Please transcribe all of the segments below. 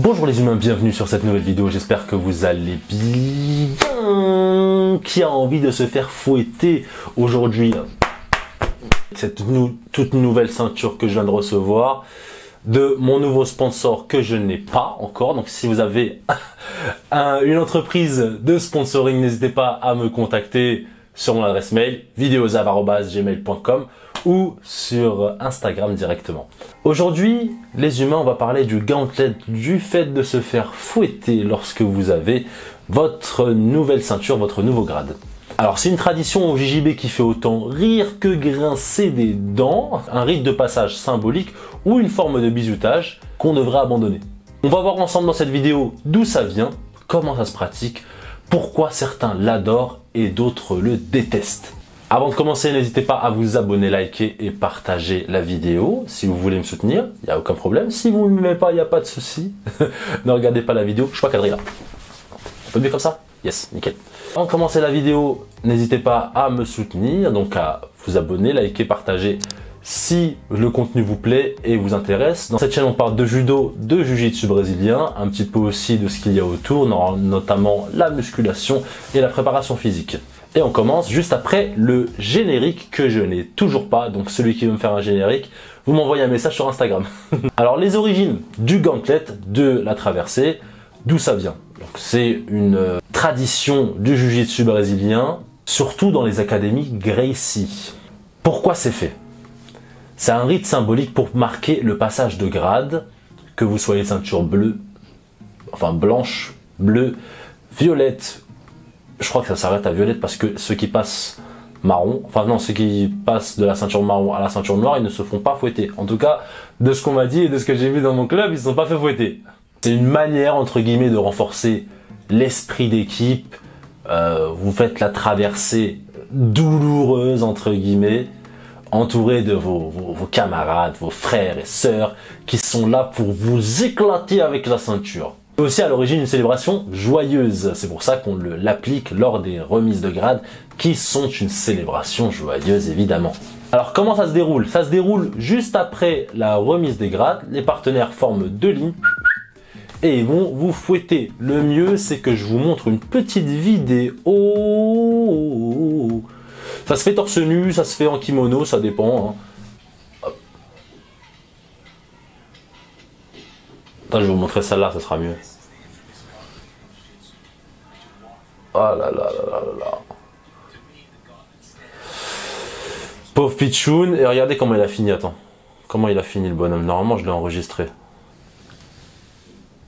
Bonjour les humains, bienvenue sur cette nouvelle vidéo, j'espère que vous allez bien. Qui a envie de se faire fouetter aujourd'hui? Cette toute nouvelle ceinture que je viens de recevoir de mon nouveau sponsor que je n'ai pas encore. Donc si vous avez une entreprise de sponsoring, n'hésitez pas à me contacter sur mon adresse mail videozav@gmail.com ou sur Instagram directement. Aujourd'hui, les humains, on va parler du gauntlet, du fait de se faire fouetter lorsque vous avez votre nouvelle ceinture, votre nouveau grade. Alors c'est une tradition au JJB qui fait autant rire que grincer des dents, un rite de passage symbolique ou une forme de bizutage qu'on devrait abandonner. On va voir ensemble dans cette vidéo d'où ça vient, comment ça se pratique, pourquoi certains l'adorent et d'autres le détestent. Avant de commencer, n'hésitez pas à vous abonner, liker et partager la vidéo. Si vous voulez me soutenir, il n'y a aucun problème. Si vous ne m'aimez pas, il n'y a pas de souci. Ne regardez pas la vidéo, je suis pas cadré là. Un peu mieux comme ça? Yes, nickel. Avant de commencer la vidéo, n'hésitez pas à me soutenir, donc à vous abonner, liker, partager si le contenu vous plaît et vous intéresse. Dans cette chaîne, on parle de judo, de jiu-jitsu brésilien, un petit peu aussi de ce qu'il y a autour, notamment la musculation et la préparation physique. Et on commence juste après le générique que je n'ai toujours pas. Donc celui qui veut me faire un générique, vous m'envoyez un message sur Instagram. Alors les origines du gauntlet, de la traversée, d'où ça vient? C'est une tradition du jiu-jitsu brésilien, surtout dans les académies Gracie. Pourquoi c'est fait? C'est un rite symbolique pour marquer le passage de grade, que vous soyez ceinture bleue, enfin blanche, bleue, violette. Je crois que ça s'arrête à violette parce que ceux qui passent marron, enfin non, ceux qui passent de la ceinture marron à la ceinture noire, ils ne se font pas fouetter. En tout cas, de ce qu'on m'a dit et de ce que j'ai vu dans mon club, ils ne se sont pas fait fouetter. C'est une manière, entre guillemets, de renforcer l'esprit d'équipe. Vous faites la traversée douloureuse, entre guillemets, entouré de vos camarades, vos frères et sœurs qui sont là pour vous éclater avec la ceinture. C'est aussi à l'origine une célébration joyeuse. C'est pour ça qu'on l'applique lors des remises de grade qui sont une célébration joyeuse évidemment. Alors comment ça se déroule? Ça se déroule juste après la remise des grades. Les partenaires forment deux lignes et ils vont vous fouetter. Le mieux c'est que je vous montre une petite vidéo. Ça se fait torse nu, ça se fait en kimono, ça dépend. Attends, je vais vous montrer celle-là, ça sera mieux. Oh là là là là là. Pauvre Pichoun. Et regardez comment il a fini, attends. Comment il a fini le bonhomme? Normalement, je l'ai enregistré.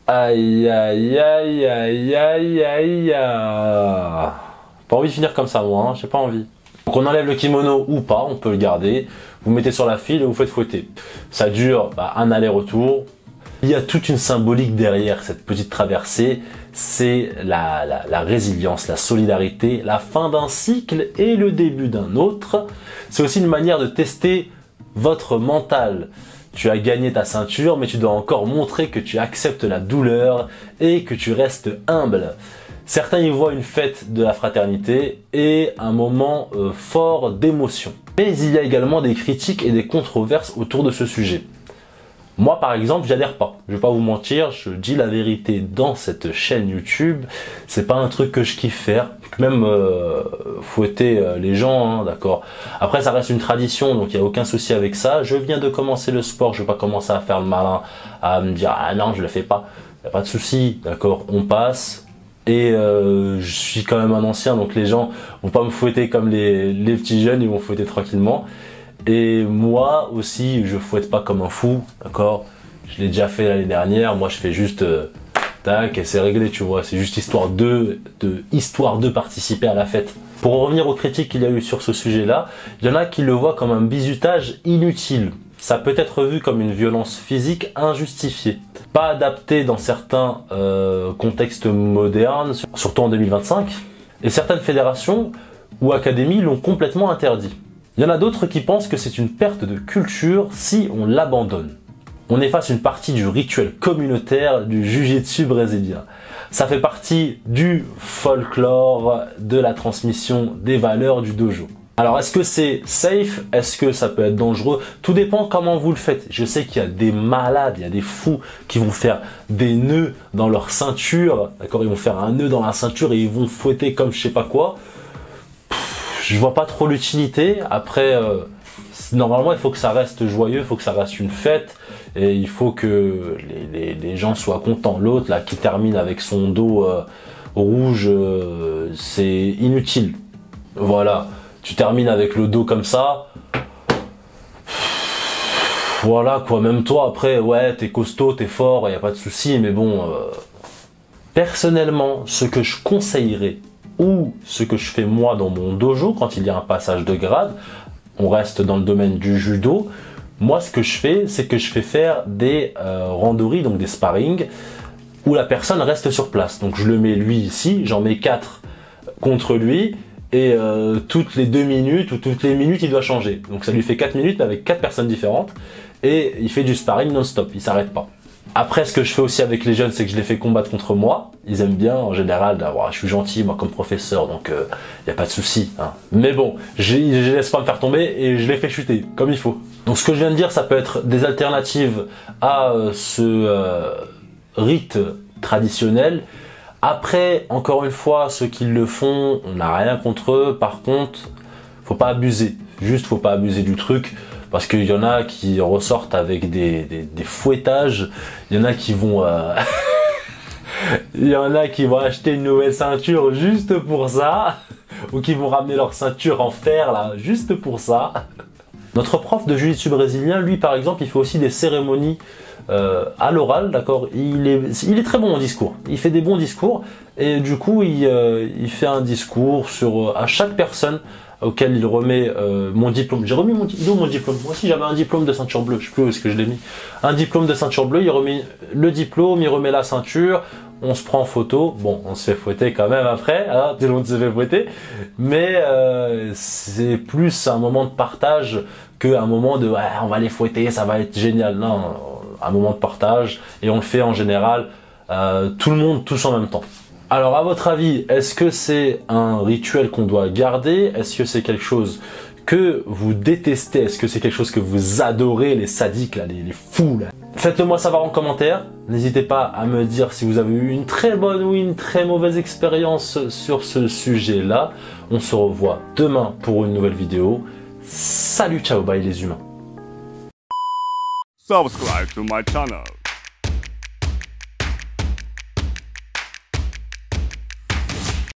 Aïe aïe aïe aïe aïe aïe aïe. Pas envie de finir comme ça, moi, hein, j'ai pas envie. Donc on enlève le kimono ou pas, on peut le garder. Vous mettez sur la file et vous faites fouetter. Ça dure un aller-retour. Il y a toute une symbolique derrière cette petite traversée, c'est la résilience, la solidarité, la fin d'un cycle et le début d'un autre. C'est aussi une manière de tester votre mental. Tu as gagné ta ceinture, mais tu dois encore montrer que tu acceptes la douleur et que tu restes humble. Certains y voient une fête de la fraternité et un moment fort d'émotion. Mais il y a également des critiques et des controverses autour de ce sujet. Moi, par exemple, j'adhère pas. Je vais pas vous mentir, je dis la vérité dans cette chaîne YouTube. C'est pas un truc que je kiffe faire. Même fouetter les gens, hein, d'accord. Après, ça reste une tradition, donc il n'y a aucun souci avec ça. Je viens de commencer le sport, je vais pas commencer à faire le malin, à me dire ah non, je le fais pas. Il n'y a pas de souci, d'accord. On passe. Et je suis quand même un ancien, donc les gens vont pas me fouetter comme les petits jeunes, ils vont fouetter tranquillement. Et moi aussi, je fouette pas comme un fou, d'accord? Je l'ai déjà fait l'année dernière, moi je fais juste tac et c'est réglé, tu vois. C'est juste histoire de participer à la fête. Pour revenir aux critiques qu'il y a eu sur ce sujet-là, il y en a qui le voient comme un bizutage inutile. Ça peut être vu comme une violence physique injustifiée, pas adaptée dans certains contextes modernes, surtout en 2025. Et certaines fédérations ou académies l'ont complètement interdit. Il y en a d'autres qui pensent que c'est une perte de culture si on l'abandonne. On efface une partie du rituel communautaire du jiu-jitsu brésilien. Ça fait partie du folklore, de la transmission des valeurs du dojo. Alors, est-ce que c'est safe? Est-ce que ça peut être dangereux? Tout dépend comment vous le faites. Je sais qu'il y a des malades, il y a des fous qui vont faire des nœuds dans leur ceinture. D'accord? Ils vont faire un nœud dans la ceinture et ils vont fouetter comme je sais pas quoi. Je vois pas trop l'utilité. Après, normalement, il faut que ça reste joyeux, il faut que ça reste une fête. Et il faut que les gens soient contents. L'autre, là, qui termine avec son dos rouge, c'est inutile. Voilà. Tu termines avec le dos comme ça. Voilà quoi, même toi après, ouais, t'es costaud, t'es fort, y a pas de souci, mais bon. Personnellement, ce que je conseillerais, ou ce que je fais moi dans mon dojo, quand il y a un passage de grade, on reste dans le domaine du judo. Moi, ce que je fais, c'est que je fais faire des randori, donc des sparring, où la personne reste sur place. Donc je le mets lui ici, j'en mets 4 contre lui, et toutes les 2 minutes ou toutes les minutes il doit changer. Donc ça lui fait 4 minutes avec 4 personnes différentes et il fait du sparring non-stop, il s'arrête pas. Après, ce que je fais aussi avec les jeunes, c'est que je les fais combattre contre moi. Ils aiment bien en général d'avoir, je suis gentil moi comme professeur, donc y a pas de souci, hein. Mais bon, je laisse pas me faire tomber et je les fais chuter comme il faut. Donc ce que je viens de dire, ça peut être des alternatives à ce rite traditionnel. Après, encore une fois, ceux qui le font, on n'a rien contre eux. Par contre, faut pas abuser. Juste, faut pas abuser du truc. Parce qu'il y en a qui ressortent avec des fouettages. Il y en a qui vont... il y en a qui vont acheter une nouvelle ceinture juste pour ça. Ou qui vont ramener leur ceinture en fer, là, juste pour ça. Notre prof de jiu-jitsu brésilien, lui, par exemple, il fait aussi des cérémonies à l'oral, d'accord. Il est très bon en discours. Il fait des bons discours et du coup, il fait un discours sur à chaque personne auquel il remet mon diplôme. J'ai remis mon diplôme. Moi aussi, j'avais un diplôme de ceinture bleue. Je sais plus où est-ce que je l'ai mis. Un diplôme de ceinture bleue. Il remet le diplôme, il remet la ceinture. On se prend en photo. Bon, on se fait fouetter quand même après. Hein, tout le monde se fait fouetter. Mais c'est plus un moment de partage qu'un moment de ouais, on va les fouetter, ça va être génial. Non, un moment de partage et on le fait en général tout le monde tous en même temps. Alors à votre avis, est-ce que c'est un rituel qu'on doit garder? Est-ce que c'est quelque chose que vous détestez? Est-ce que c'est quelque chose que vous adorez, les sadiques là, les fous là? Faites-le moi savoir en commentaire. N'hésitez pas à me dire si vous avez eu une très bonne ou une très mauvaise expérience sur ce sujet là. On se revoit demain pour une nouvelle vidéo. Salut, ciao, bye les humains. Subscribe to my channel.